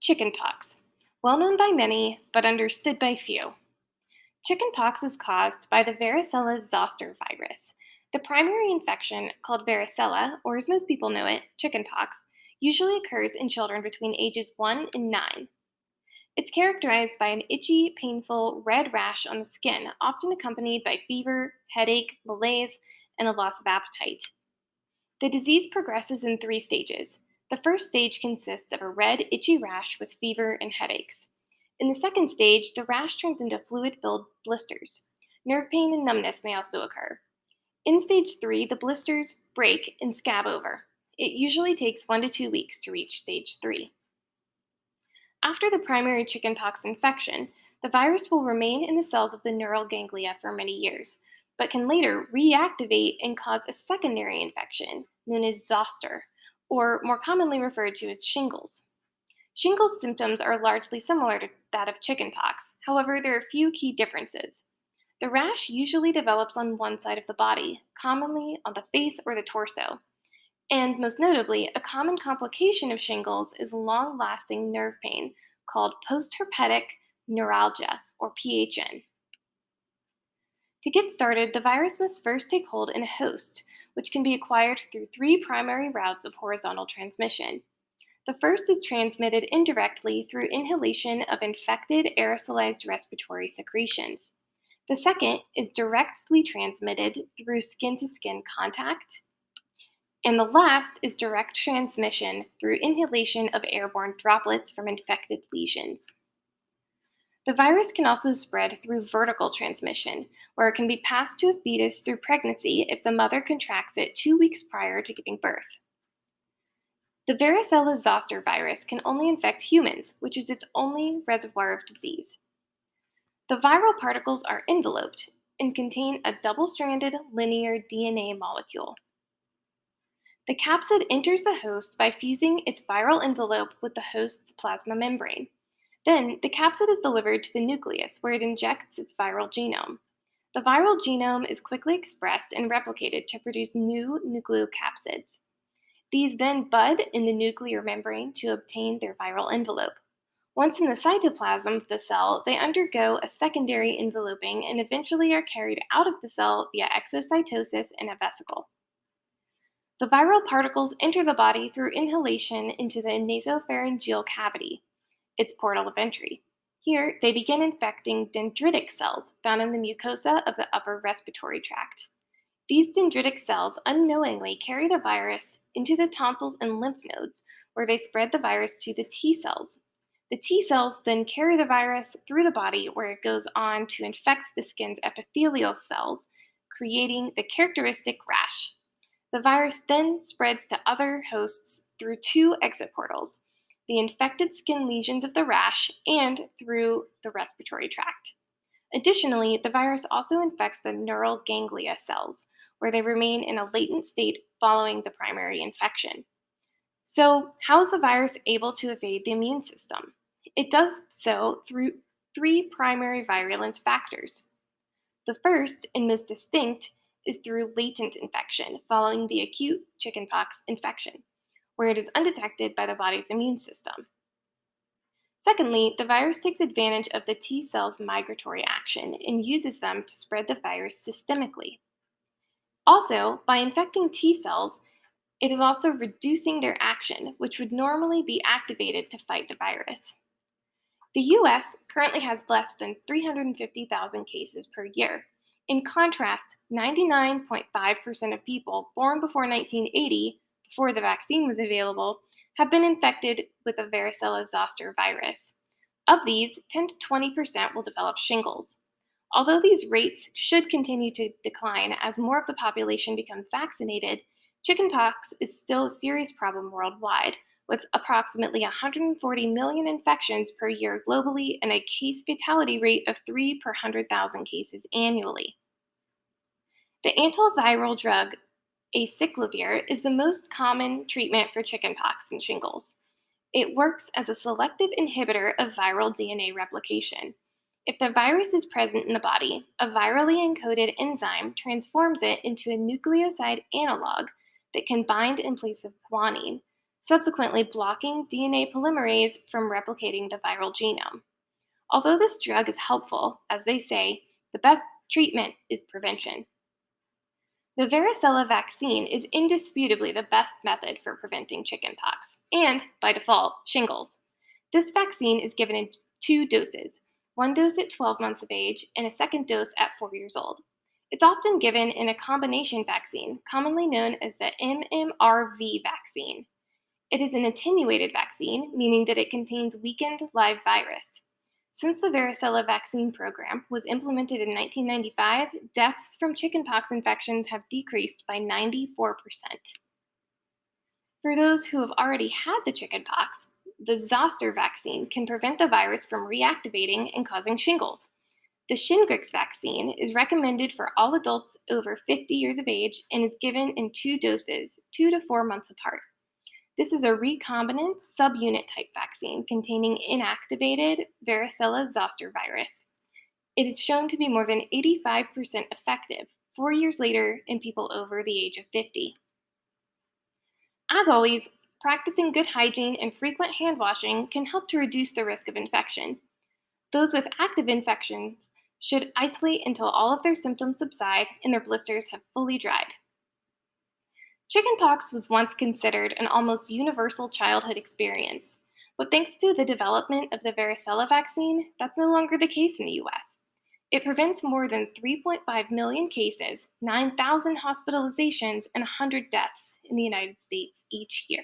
Chickenpox, well known by many but understood by few. Chickenpox is caused by the varicella zoster virus. The primary infection, called varicella, or as most people know it, chickenpox, usually occurs in children between ages 1 and 9. It's characterized by an itchy, painful red rash on the skin, often accompanied by fever, headache, malaise, and a loss of appetite. The disease progresses in 3 stages. The first stage consists of a red, itchy rash with fever and headaches. In the second stage, the rash turns into fluid filled blisters. Nerve pain and numbness may also occur. In stage 3, the blisters break and scab over. It usually takes 1 to 2 weeks to reach stage 3. After the primary chickenpox infection, the virus will remain in the cells of the neural ganglia for many years, but can later reactivate and cause a secondary infection known as zoster, or more commonly referred to as shingles. Shingles symptoms are largely similar to that of chickenpox. However, there are a few key differences. The rash usually develops on one side of the body, commonly on the face or the torso. And most notably, a common complication of shingles is long lasting nerve pain called postherpetic neuralgia, or PHN. To get started, the virus must first take hold in a host, which can be acquired through 3 primary routes of horizontal transmission. The first is transmitted indirectly through inhalation of infected aerosolized respiratory secretions. The second is directly transmitted through skin to skin contact. And the last is direct transmission through inhalation of airborne droplets from infected lesions. The virus can also spread through vertical transmission, where it can be passed to a fetus through pregnancy if the mother contracts it 2 weeks prior to giving birth. The varicella zoster virus can only infect humans, which is its only reservoir of disease. The viral particles are enveloped and contain a double stranded linear DNA molecule. The capsid enters the host by fusing its viral envelope with the host's plasma membrane. Then, the capsid is delivered to the nucleus, where it injects its viral genome. The viral genome is quickly expressed and replicated to produce new nucleocapsids. These then bud in the nuclear membrane to obtain their viral envelope. Once in the cytoplasm of the cell, they undergo a secondary enveloping and eventually are carried out of the cell via exocytosis in a vesicle. The viral particles enter the body through inhalation into the nasopharyngeal cavity, its portal of entry. Here, they begin infecting dendritic cells found in the mucosa of the upper respiratory tract. These dendritic cells unknowingly carry the virus into the tonsils and lymph nodes, where they spread the virus to the T cells. The T cells then carry the virus through the body, where it goes on to infect the skin's epithelial cells, creating the characteristic rash. The virus then spreads to other hosts through 2 exit portals: the infected skin lesions of the rash and through the respiratory tract. Additionally, the virus also infects the neural ganglia cells, where they remain in a latent state following the primary infection. So, how is the virus able to evade the immune system? It does so through 3 primary virulence factors. The first and most distinct is through latent infection following the acute chickenpox infection, where it is undetected by the body's immune system. Secondly, the virus takes advantage of the T cells' migratory action and uses them to spread the virus systemically. Also, by infecting T cells, it is also reducing their action, which would normally be activated to fight the virus. The US currently has less than 350,000 cases per year. In contrast, 99.5% of people born before 1980, before the vaccine was available, have been infected with the varicella zoster virus. Of these, 10 to 20% will develop shingles. Although these rates should continue to decline as more of the population becomes vaccinated, chickenpox is still a serious problem worldwide, with approximately 140 million infections per year globally and a case fatality rate of 3 per 100,000 cases annually. The antiviral drug acyclovir is the most common treatment for chickenpox and shingles. It works as a selective inhibitor of viral DNA replication. If the virus is present in the body, a virally encoded enzyme transforms it into a nucleoside analog that can bind in place of guanine, subsequently blocking DNA polymerase from replicating the viral genome. Although this drug is helpful, as they say, the best treatment is prevention. The varicella vaccine is indisputably the best method for preventing chickenpox and, by default, shingles. This vaccine is given in two doses, one dose at 12 months of age and a second dose at 4 years old. It's often given in a combination vaccine, commonly known as the MMRV vaccine. It is an attenuated vaccine, meaning that it contains weakened live virus. Since the varicella vaccine program was implemented in 1995, deaths from chickenpox infections have decreased by 94%. For those who have already had the chickenpox, the zoster vaccine can prevent the virus from reactivating and causing shingles. The Shingrix vaccine is recommended for all adults over 50 years of age and is given in two doses, 2 to 4 months apart. This is a recombinant subunit type vaccine containing inactivated varicella zoster virus. It is shown to be more than 85% effective 4 years later in people over the age of 50. As always, practicing good hygiene and frequent hand washing can help to reduce the risk of infection. Those with active infections should isolate until all of their symptoms subside and their blisters have fully dried. Chickenpox was once considered an almost universal childhood experience, but thanks to the development of the varicella vaccine, that's no longer the case in the US. It prevents more than 3.5 million cases, 9,000 hospitalizations, and 100 deaths in the United States each year.